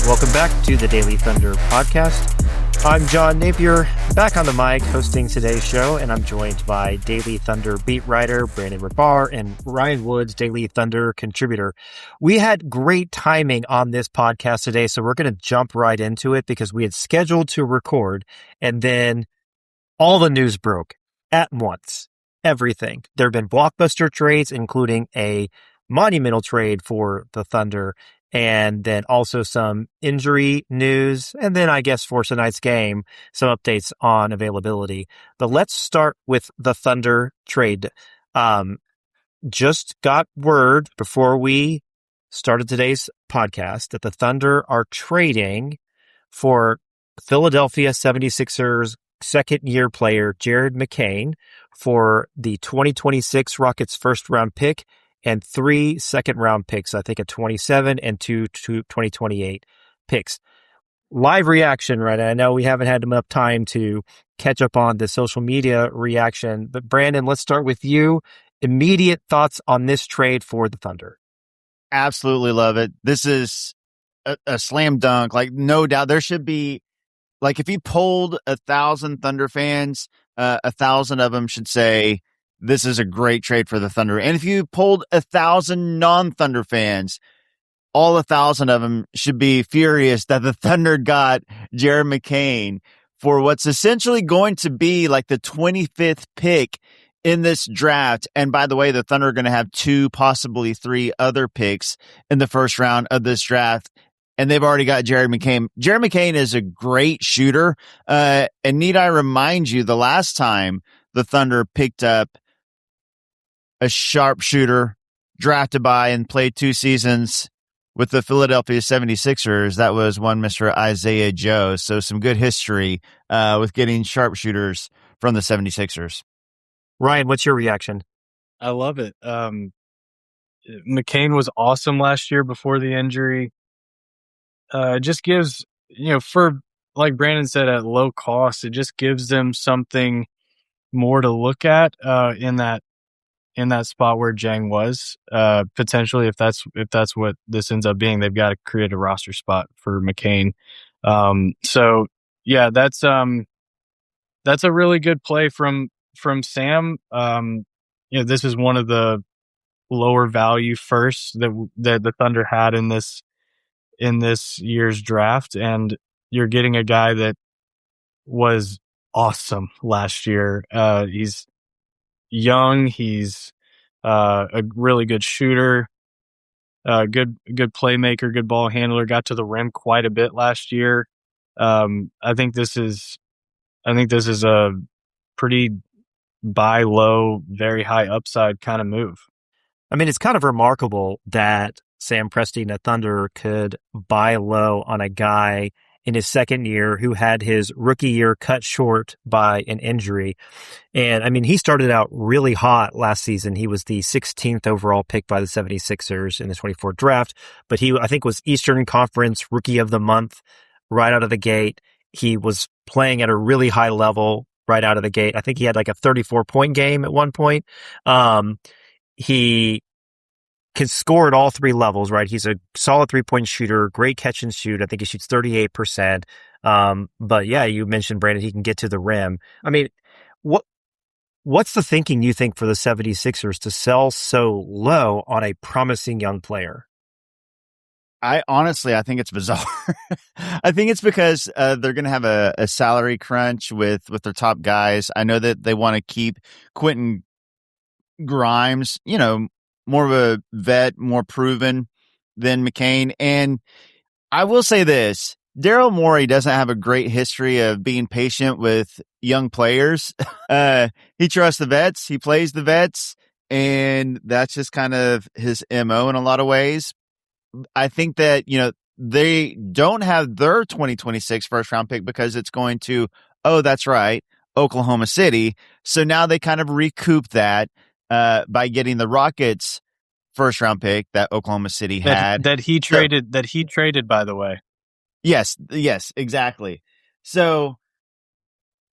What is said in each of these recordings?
Welcome back to the Daily Thunder podcast. I'm John Napier, back on the mic hosting today's show, and I'm joined by Daily Thunder beat writer Brandon Rahbar and Ryan Woods, Daily Thunder contributor. We had great timing on this podcast today, so we're going to jump right into it because we had scheduled to record, and then all the news broke at once. Everything. There have been blockbuster trades, including a monumental trade for the Thunder, and then also some injury news, and then I guess for tonight's game, some updates on availability. But let's start with the Thunder trade. Just got word before we started today's podcast that the Thunder are trading for Philadelphia 76ers second-year player Jared McCain for the 2026 Rockets first-round pick and 3 second-round picks, I think a 27 and 2 2028 picks. Live reaction, right? I know we haven't had enough time to catch up on the social media reaction, but Brandon, let's start with you. Immediate thoughts on this trade for the Thunder. Absolutely love it. This is a slam dunk. Like, no doubt there should be, like, if he polled 1,000 Thunder fans, 1,000 of them should say, this is a great trade for the Thunder. And if you polled 1,000 non-Thunder fans, all 1,000 of them should be furious that the Thunder got Jared McCain for what's essentially going to be like the 25th pick in this draft. And by the way, the Thunder are going to have 2, possibly 3 other picks in the first round of this draft. And they've already got Jared McCain. Jared McCain is a great shooter. And need I remind you, the last time the Thunder picked up a sharpshooter drafted by and played 2 seasons with the Philadelphia 76ers, that was one Mr. Isaiah Joe. So some good history with getting sharpshooters from the 76ers. Ryan, what's your reaction? I love it. McCain was awesome last year before the injury. It just gives, for, like Brandon said, at low cost, it just gives them something more to look at in that spot where Jang was. Potentially, if that's what this ends up being, they've got to create a roster spot for McCain. So yeah, that's a really good play from Sam. This is one of the lower value firsts that the Thunder had in this year's draft, and you're getting a guy that was awesome last year. He's young. He's a really good shooter, good playmaker, good ball handler. Got to the rim quite a bit last year. I think this is a pretty buy low, very high upside kind of move. I mean, it's kind of remarkable that Sam Presti and the Thunder could buy low on a guy in his second year who had his rookie year cut short by an injury. And I mean, he started out really hot last season. He was the 16th overall pick by the 76ers in the 24 draft, but he, I think, was Eastern Conference Rookie of the Month right out of the gate. He was playing at a really high level right out of the gate. I think he had like a 34-point game at one point. He can score at all 3 levels, right? He's a solid 3-point shooter, great catch and shoot. I think he shoots 38%. But yeah, you mentioned, Brandon, he can get to the rim. I mean, what's the thinking, you think, for the 76ers to sell so low on a promising young player? I think it's bizarre. I think it's because they're going to have a salary crunch with their top guys. I know that they want to keep Quentin Grimes, more of a vet, more proven than McCain. And I will say this, Daryl Morey doesn't have a great history of being patient with young players. He trusts the vets. He plays the vets. And that's just kind of his MO in a lot of ways. I think that, they don't have their 2026 first round pick because it's going to, that's right, Oklahoma City. So now they kind of recoup that by getting the Rockets first round pick that Oklahoma City had. That he traded, by the way. Yes, exactly. So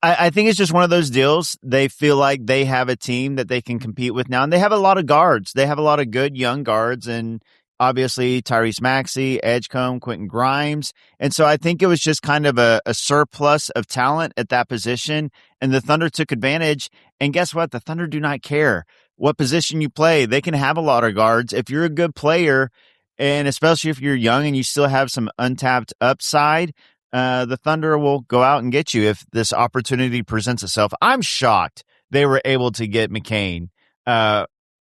I think it's just one of those deals. They feel like they have a team that they can compete with now, and they have a lot of guards. They have a lot of good young guards, and obviously Tyrese Maxey, Edgecombe, Quentin Grimes. And so I think it was just kind of a surplus of talent at that position. And the Thunder took advantage. And guess what? The Thunder do not care what position you play. They can have a lot of guards. If you're a good player, and especially if you're young and you still have some untapped upside, the Thunder will go out and get you if this opportunity presents itself. I'm shocked they were able to get McCain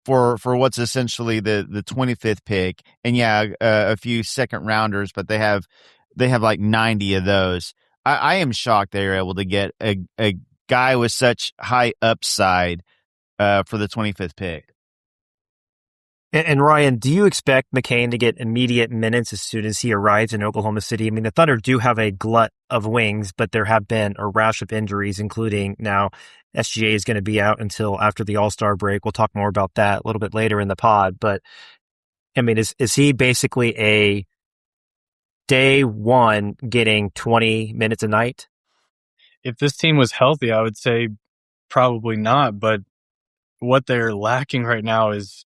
for what's essentially the 25th pick, and a few second rounders, but they have like 90 of those. I am shocked they were able to get a guy with such high upside for the 25th pick. And Ryan, do you expect McCain to get immediate minutes as soon as he arrives in Oklahoma City? I mean, the Thunder do have a glut of wings, but there have been a rash of injuries, including now SGA is going to be out until after the All-Star break. We'll talk more about that a little bit later in the pod. But, I mean, is he basically a day one getting 20 minutes a night? If this team was healthy, I would say probably not. But what they're lacking right now is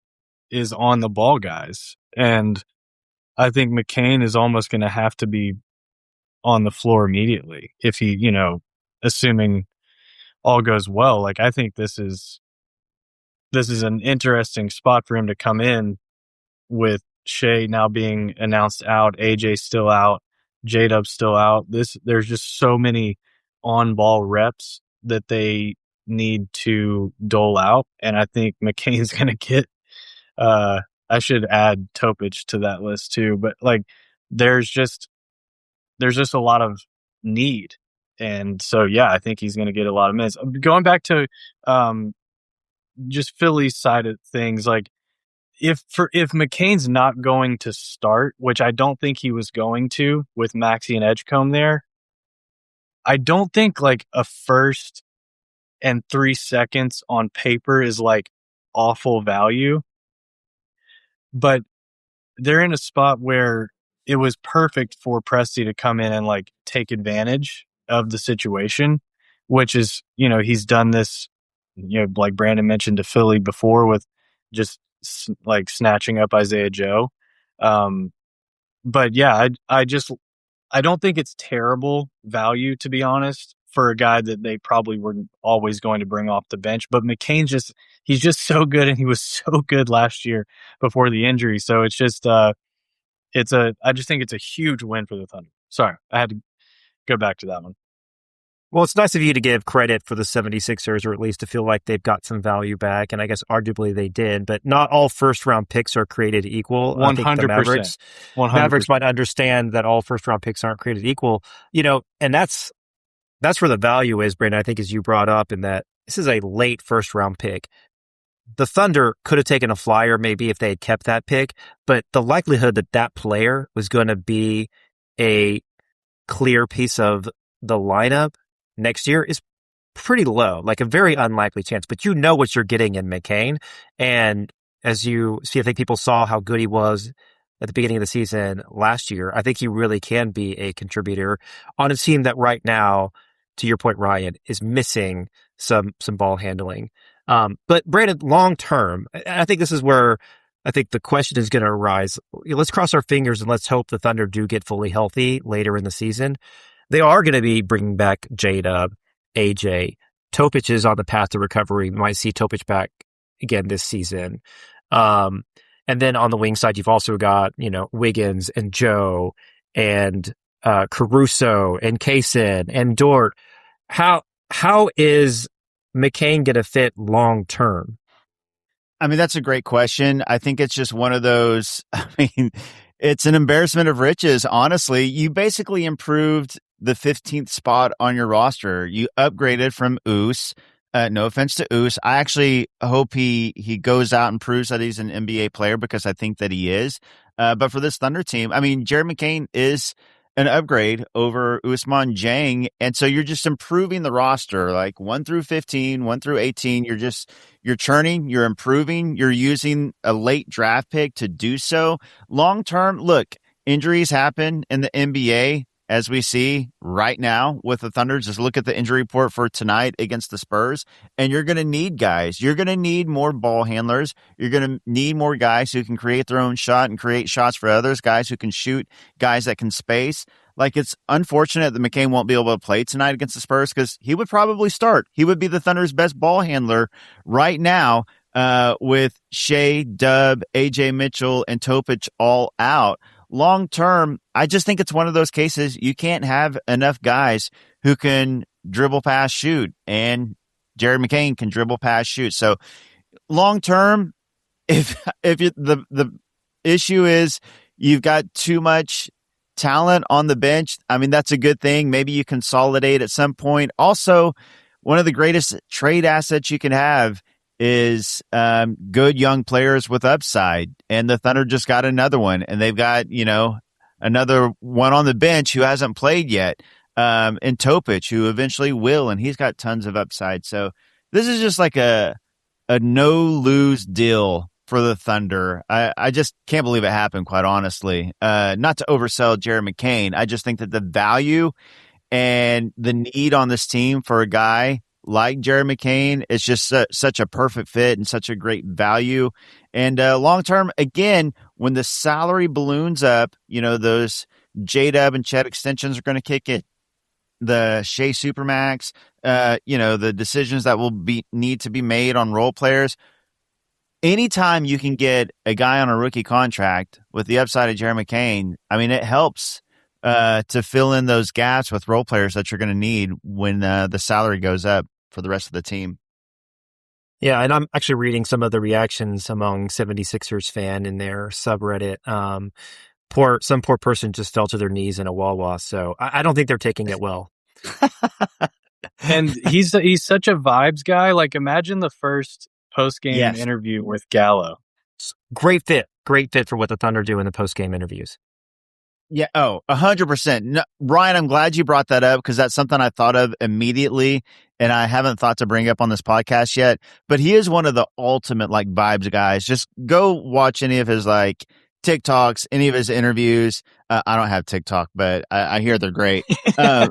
on the ball guys. And I think McCain is almost going to have to be on the floor immediately if he, assuming all goes well. Like, I think this is an interesting spot for him to come in with Shea now being announced out, AJ still out, J-Dub's still out. There's just so many on-ball reps that they need to dole out. And I think McCain's going to get I should add Topic to that list too, but like there's just a lot of need. And so, yeah, I think he's going to get a lot of minutes. Going back to just Philly's side of things, like if McCain's not going to start, which I don't think he was going to with Maxey and Edgecombe there, I don't think like a first and 3 seconds on paper is like awful value. But they're in a spot where it was perfect for Presti to come in and like take advantage of the situation, which is, he's done this, like Brandon mentioned to Philly before with just like snatching up Isaiah Joe. But yeah, I don't think it's terrible value, to be honest, for a guy that they probably were always going to bring off the bench. But McCain's he's just so good, and he was so good last year before the injury. So it's just I just think it's a huge win for the Thunder. Sorry, I had to go back to that one. Well, it's nice of you to give credit for the 76ers, or at least to feel like they've got some value back. And I guess arguably they did, but not all first-round picks are created equal. 100%. I think the Mavericks 100%. Mavericks might understand that all first-round picks aren't created equal. And that's where the value is, Brandon, I think, as you brought up, in that this is a late first-round pick. The Thunder could have taken a flyer maybe if they had kept that pick, but the likelihood that that player was going to be a clear piece of the lineup next year is pretty low, like a very unlikely chance. But you know what you're getting in McCain. And as you see, I think people saw how good he was at the beginning of the season last year. I think he really can be a contributor on a team that right now, to your point, Ryan, is missing some ball handling. But Brandon, long term, I think this is where I think the question is going to arise. Let's cross our fingers and let's hope the Thunder do get fully healthy later in the season. They are going to be bringing back J-Dub, AJ. Topic is on the path to recovery. We might see Topic back again this season. And then on the wing side, you've also got, Wiggins and Joe and Caruso and Kaysen and Dort. How is McCain going to fit long term? I mean, that's a great question. I think it's just one of those, it's an embarrassment of riches, honestly. You basically improved the 15th spot on your roster. You upgraded from Oos. No offense to Oos. I actually hope he goes out and proves that he's an NBA player, because I think that he is. But for this Thunder team, Jared McCain is an upgrade over Ousmane Dieng. And so you're just improving the roster, like 1 through 15, 1 through 18. You're churning, you're improving, you're using a late draft pick to do so. Long term, look, injuries happen in the NBA. as we see right now with the Thunder. Just look at the injury report for tonight against the Spurs, and you're going to need guys. You're going to need more ball handlers. You're going to need more guys who can create their own shot and create shots for others, guys who can shoot, guys that can space. Like, it's unfortunate that McCain won't be able to play tonight against the Spurs because he would probably start. He would be the Thunder's best ball handler right now with Shea, Dub, AJ Mitchell, and Topic all out. Long term, I just think it's one of those cases you can't have enough guys who can dribble, pass, shoot, and Jared McCain can dribble, pass, shoot. So long term, if the issue is you've got too much talent on the bench, I mean, that's a good thing. Maybe you consolidate at some point. Also, one of the greatest trade assets you can have is good young players with upside, and the Thunder just got another one, and they've got another one on the bench who hasn't played yet, and Topic, who eventually will, and he's got tons of upside. So this is just like a no lose deal for the Thunder. I just can't believe it happened, quite honestly. Not to oversell Jared McCain, I just think that the value and the need on this team for a guy like Jared McCain is just such a perfect fit and such a great value. And long term, again, when the salary balloons up, those J-Dub and Chet extensions are going to kick it. The Shea Supermax, the decisions that will need to be made on role players. Anytime you can get a guy on a rookie contract with the upside of Jared McCain, I mean, it helps to fill in those gaps with role players that you're going to need when the salary goes up for the rest of the team. Yeah, and I'm actually reading some of the reactions among 76ers fan in their subreddit. Some poor person just fell to their knees in a Wawa, so I don't think they're taking it well. And he's such a vibes guy. Like, imagine the first post-game interview with Gallo. Great fit for what the Thunder do in the post-game interviews. Yeah. Oh, 100%. No, Ryan, I'm glad you brought that up because that's something I thought of immediately and I haven't thought to bring up on this podcast yet, but he is one of the ultimate like vibes guys. Just go watch any of his like TikToks, any of his interviews. I don't have TikTok, but I hear they're great. But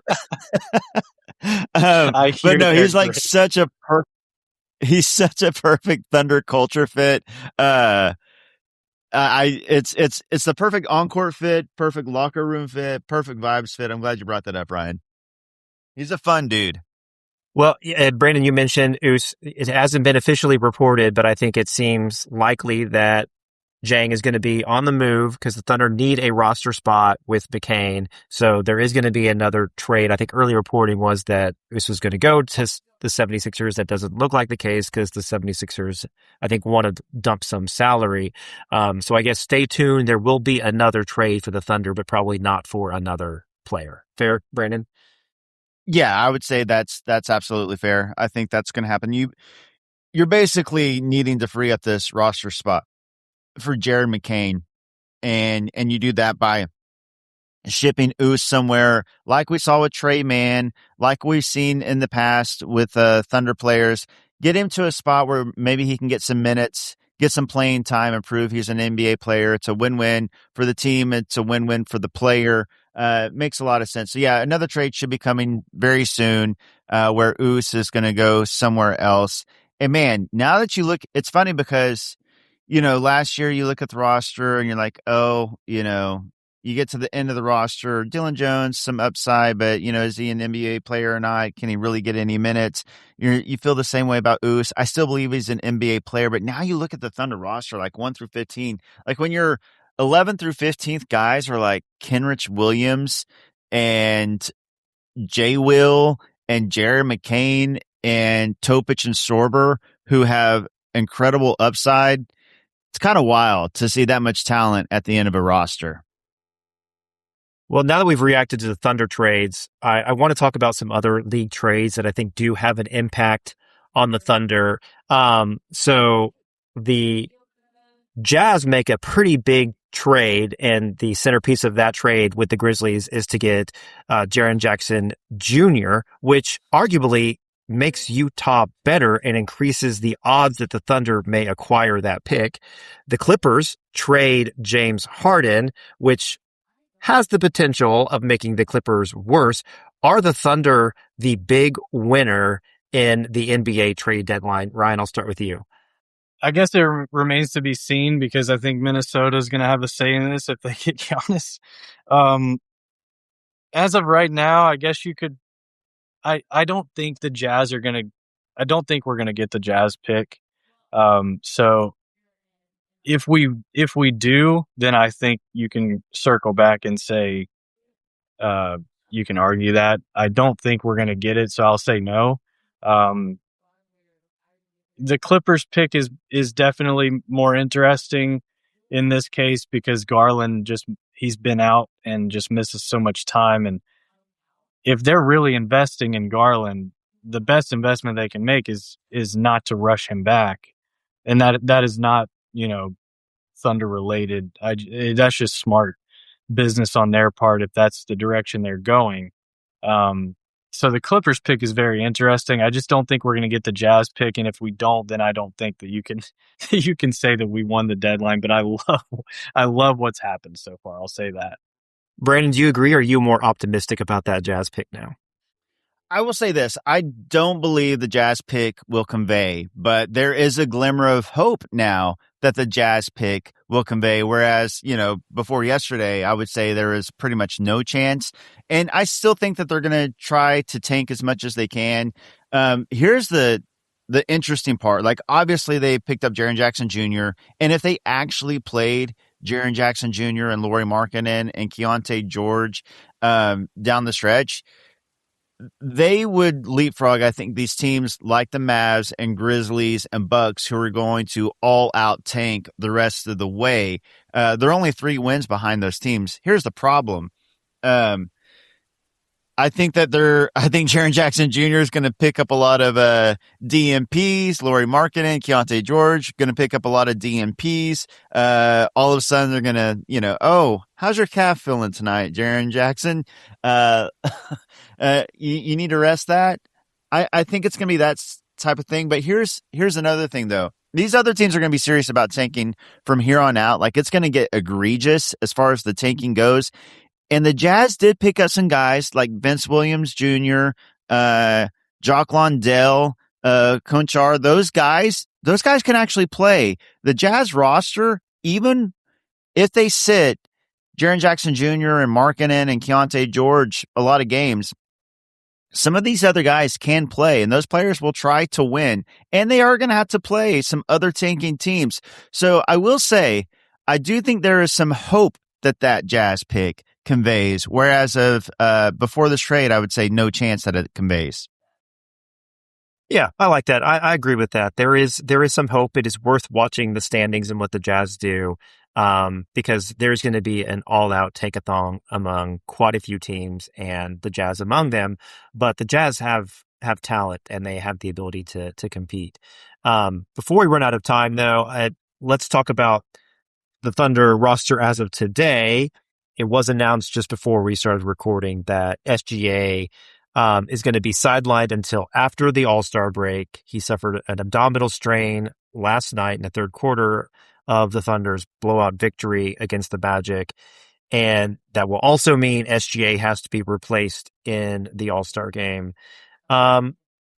no, he's like great. He's such a perfect Thunder culture fit. It's the perfect on-court fit, perfect locker room fit, perfect vibes fit. I'm glad you brought that up, Ryan. He's a fun dude. Well, Brandon, you mentioned it hasn't been officially reported, but I think it seems likely that Jang is going to be on the move because the Thunder need a roster spot with McCain. So there is going to be another trade. I think early reporting was that this was going to go to the 76ers. That doesn't look like the case because the 76ers, I think, want to dump some salary. So I guess stay tuned. There will be another trade for the Thunder, but probably not for another player. Fair, Brandon? Yeah, I would say that's absolutely fair. I think that's going to happen. You're basically needing to free up this roster spot for Jared McCain, and you do that by shipping Oos somewhere like we saw with Trey Mann, like we've seen in the past with Thunder players. Get him to a spot where maybe he can get some minutes, get some playing time, and prove he's an NBA player. It's a win-win for the team. It's a win-win for the player. Makes a lot of sense. So yeah, another trade should be coming very soon where Oos is going to go somewhere else. And man, now that you look, it's funny because last year you look at the roster and you're like, you get to the end of the roster, Dylan Jones, some upside, but is he an NBA player or not? Can he really get any minutes? You feel the same way about Oos. I still believe he's an NBA player, but now you look at the Thunder roster, like 1 through 15, like when you're 11 through 15th guys are like Kenrich Williams and J. Will and Jared McCain and Topic and Sorber, who have incredible upside. It's kind of wild to see that much talent at the end of a roster. Well, now that we've reacted to the Thunder trades, I want to talk about some other league trades that I think do have an impact on the Thunder. So the Jazz make a pretty big trade, and the centerpiece of that trade with the Grizzlies is to get Jaren Jackson Jr., which arguably makes Utah better and increases the odds that the Thunder may acquire that pick. The Clippers trade James Harden, which has the potential of making the Clippers worse. Are the Thunder the big winner in the NBA trade deadline? Ryan, I'll start with you. I guess it remains to be seen because I think Minnesota is going to have a say in this if they get Giannis. As of right now, I guess you could. I don't think the Jazz are going to. I don't think we're going to get the Jazz pick. So if we do, then I think you can circle back and say you can argue that. I don't think we're going to get it, so I'll say no. The Clippers pick is definitely more interesting in this case because Garland he's been out and just misses so much time. And if they're really investing in Garland, the best investment they can make is not to rush him back. And that is not, Thunder related. That's just smart business on their part if that's the direction they're going. So the Clippers pick is very interesting. I just don't think we're going to get the Jazz pick, and if we don't, then I don't think that you can you can say that we won the deadline. But I love what's happened so far. I'll say that. Brandon, do you agree? Or are you more optimistic about that Jazz pick now? I will say this. I don't believe the Jazz pick will convey, but there is a glimmer of hope now that the Jazz pick will convey. Whereas, before yesterday, I would say there is pretty much no chance. And I still think that they're going to try to tank as much as they can. Here's the interesting part. Like, obviously, they picked up Jaren Jackson Jr., and if they actually played Jaren Jackson Jr. and Lauri Markkanen and Keontae George down the stretch, they would leapfrog, I think, these teams like the Mavs and Grizzlies and Bucks who are going to all out tank the rest of the way. They're only 3 wins behind those teams. Here's the problem. I think Jaren Jackson Jr. is going to pick up a lot of DMPs. Lauri Markkanen, Keontae George going to pick up a lot of DMPs. All of a sudden they're going to, oh, how's your calf feeling tonight, Jaren Jackson? You need to rest that. I think it's going to be that type of thing. But here's another thing, though. These other teams are going to be serious about tanking from here on out. Like, it's going to get egregious as far as the tanking goes. And the Jazz did pick up some guys like Vince Williams Jr., Jock Londell, Conchar. Those guys can actually play. The Jazz roster, even if they sit Jaren Jackson Jr. and Markkanen and Keontae George a lot of games, some of these other guys can play, and those players will try to win. And they are going to have to play some other tanking teams. So I will say, I do think there is some hope that Jazz pick conveys, whereas before this trade, I would say no chance that it conveys. Yeah, I like that. I agree with that. There is some hope. It is worth watching the standings and what the Jazz do, because there's going to be an all-out tankathon among quite a few teams, and the Jazz among them. But the Jazz have talent, and they have the ability to compete. Before we run out of time, though, let's talk about the Thunder roster as of today. It was announced just before we started recording that SGA is going to be sidelined until after the All-Star break. He suffered an abdominal strain last night in the third quarter of the Thunder's blowout victory against the Magic. And that will also mean SGA has to be replaced in the All-Star game. And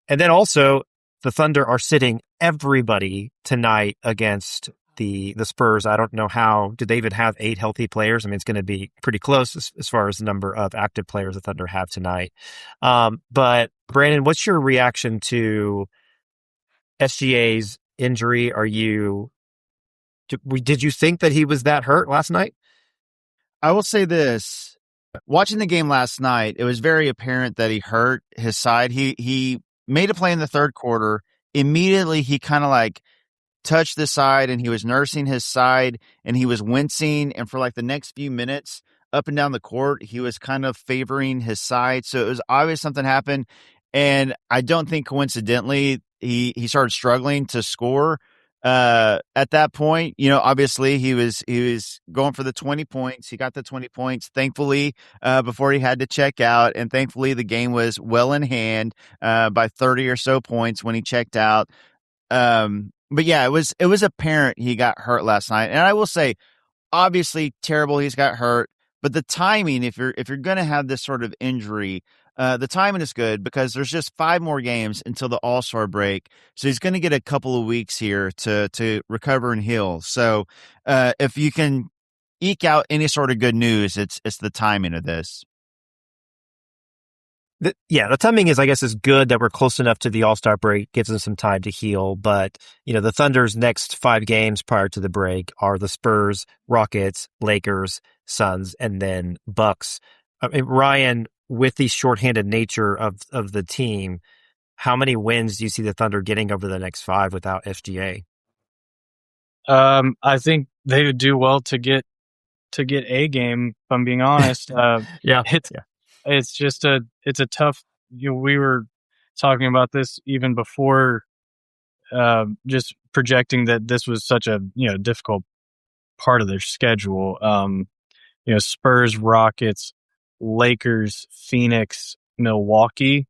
then also, the Thunder are sitting everybody tonight against the Spurs. I don't know how. Do they even have 8 healthy players? I mean, it's going to be pretty close as far as the number of active players the Thunder have tonight. But Brandon, what's your reaction to SGA's injury? Did you think that he was that hurt last night? I will say this. Watching the game last night, it was very apparent that he hurt his side. He made a play in the third quarter. Immediately, he kind of like touched the side, and he was nursing his side, and he was wincing. And for like the next few minutes up and down the court, he was kind of favoring his side. So it was obvious something happened. And I don't think coincidentally he started struggling to score at that point. Obviously he was going for the 20 points. He got the 20 points, thankfully, before he had to check out. And thankfully the game was well in hand by 30 or so points when he checked out. But yeah, it was apparent he got hurt last night. And I will say, obviously terrible he's got hurt, But the timing, if you're going to have this sort of injury, the timing is good because there's just 5 more games until the All-Star break. So he's going to get a couple of weeks here to recover and heal. So if you can eke out any sort of good news, it's the timing of this. The timing is, I guess, is good that we're close enough to the All-Star break, gives them some time to heal. But, the Thunder's next 5 games prior to the break are the Spurs, Rockets, Lakers, Suns, and then Bucks. I mean, Ryan, with the shorthanded nature of the team, how many wins do you see the Thunder getting over the next 5 without SGA? I think they would do well to get a game, if I'm being honest. It's just it's a tough, we were talking about this even before, just projecting that this was such a, difficult part of their schedule. Spurs, Rockets, Lakers, Phoenix, Milwaukee.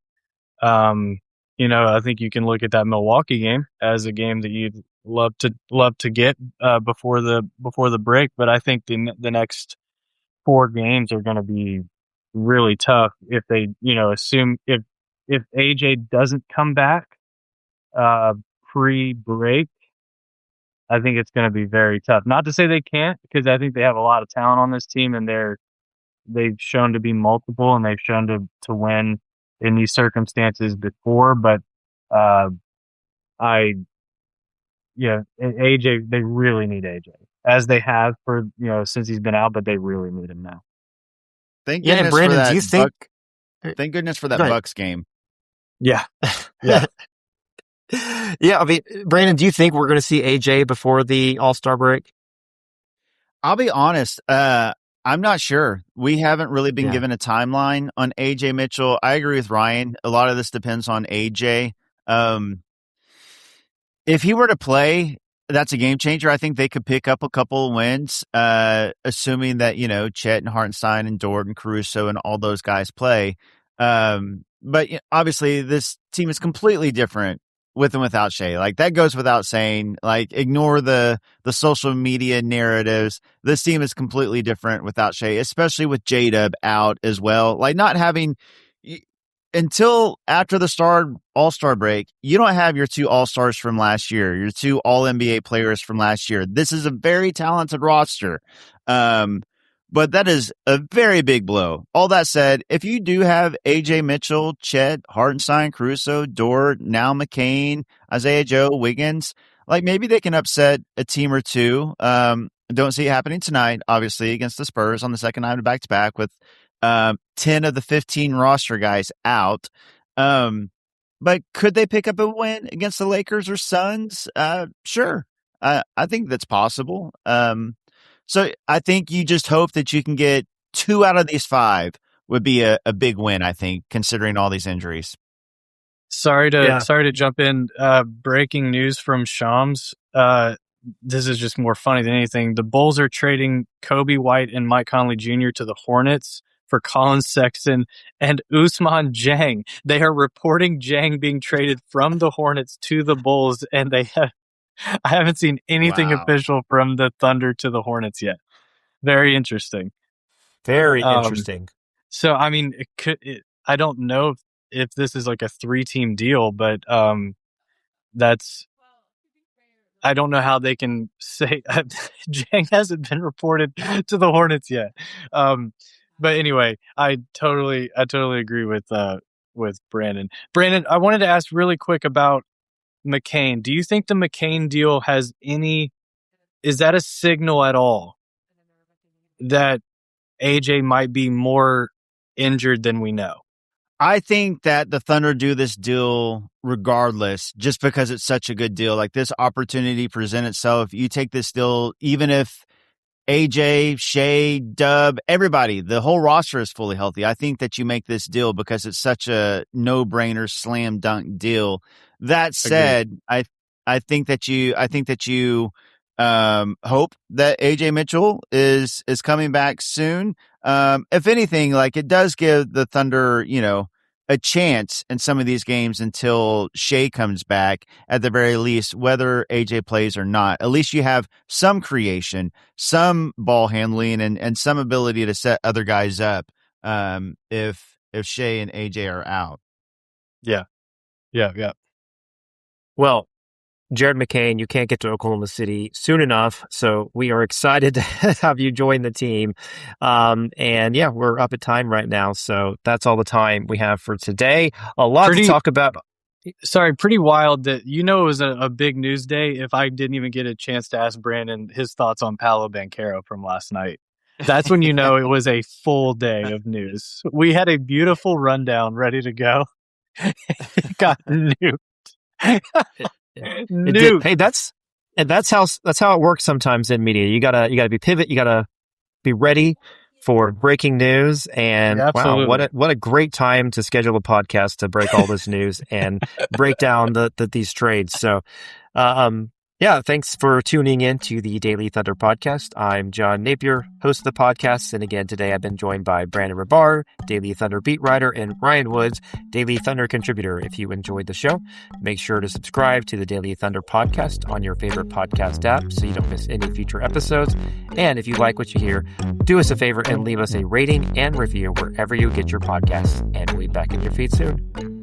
I think you can look at that Milwaukee game as a game that you'd love to get before the break, but I think the next 4 games are going to be really tough if they, assume if AJ doesn't come back pre-break. I think it's going to be very tough. Not to say they can't, because I think they have a lot of talent on this team, and they've shown to be multiple, and they've shown to win in these circumstances before. But AJ, they really need AJ, as they have for since he's been out, but they really need him now. Thank goodness Brandon, for that. Do you think? Thank goodness for that Bucks game. Yeah. Yeah, I mean, Brandon, do you think we're going to see AJ before the All-Star break? I'll be honest. I'm not sure. We haven't really been given a timeline on AJ Mitchell. I agree with Ryan. A lot of this depends on AJ. If he were to play, that's a game changer. I think they could pick up a couple of wins, assuming that, Chet and Hartenstein and Dort and Caruso and all those guys play. But obviously this team is completely different with and without Shea. Like, that goes without saying. Like, ignore the social media narratives. This team is completely different without Shea, especially with J-Dub out as well. Like, not having until after the All-Star break, you don't have your 2 All-Stars from last year, your 2 All-NBA players from last year. This is a very talented roster. But that is a very big blow. All that said, if you do have AJ Mitchell, Chet, Hartenstein, Caruso, Dort, now McCain, Isaiah Joe, Wiggins, like, maybe they can upset a team or 2. Don't see it happening tonight, obviously, against the Spurs on the second night of back-to-back with 10 of the 15 roster guys out. But could they pick up a win against the Lakers or Suns? Sure. I think that's possible. So I think you just hope that you can get 2 out of these 5 would be a big win, I think, considering all these injuries. Sorry to jump in. Breaking news from Shams. This is just more funny than anything. The Bulls are trading Kobe White and Mike Conley Jr. to the Hornets for Colin Sexton and Ousmane Dieng. They are reporting Dieng being traded from the Hornets to the Bulls, and I haven't seen anything official from the Thunder to the Hornets yet. Very interesting. Very interesting. So, I mean, I don't know if this is like a 3-team deal, but I don't know how they can say Dieng hasn't been reported to the Hornets yet. But anyway, I totally agree with Brandon. Brandon, I wanted to ask really quick about McCain. Do you think the McCain deal is that a signal at all that AJ might be more injured than we know? I think that the Thunder do this deal regardless, just because it's such a good deal. Like, this opportunity present itself. You take this deal, even if AJ, Shea, Dub, everybody, the whole roster is fully healthy. I think that you make this deal because it's such a no-brainer, slam dunk deal. That said, I think that you hope that AJ Mitchell is coming back soon. If anything, like, it does give the Thunder, a chance in some of these games until Shea comes back, at the very least, whether AJ plays or not. At least you have some creation, some ball handling, and some ability to set other guys up if Shea and AJ are out. Yeah. Well, Jared McCain, you can't get to Oklahoma City soon enough, so we are excited to have you join the team. And yeah, we're up at time right now, so that's all the time we have for today. A lot to talk about. Sorry, pretty wild that it was a big news day if I didn't even get a chance to ask Brandon his thoughts on Paolo Banchero from last night. That's when it was a full day of news. We had a beautiful rundown ready to go. It got nuked. Hey, that's how it works sometimes in media. You gotta be pivot. You gotta be ready for breaking news. And wow, what a great time to schedule a podcast to break all this news and break down these trades. So, yeah, thanks for tuning in to the Daily Thunder podcast. I'm John Napier, host of the podcast. And again, today I've been joined by Brandon Rahbar, Daily Thunder beat writer, and Ryan Woods, Daily Thunder contributor. If you enjoyed the show, make sure to subscribe to the Daily Thunder podcast on your favorite podcast app so you don't miss any future episodes. And if you like what you hear, do us a favor and leave us a rating and review wherever you get your podcasts. And we'll be back in your feed soon.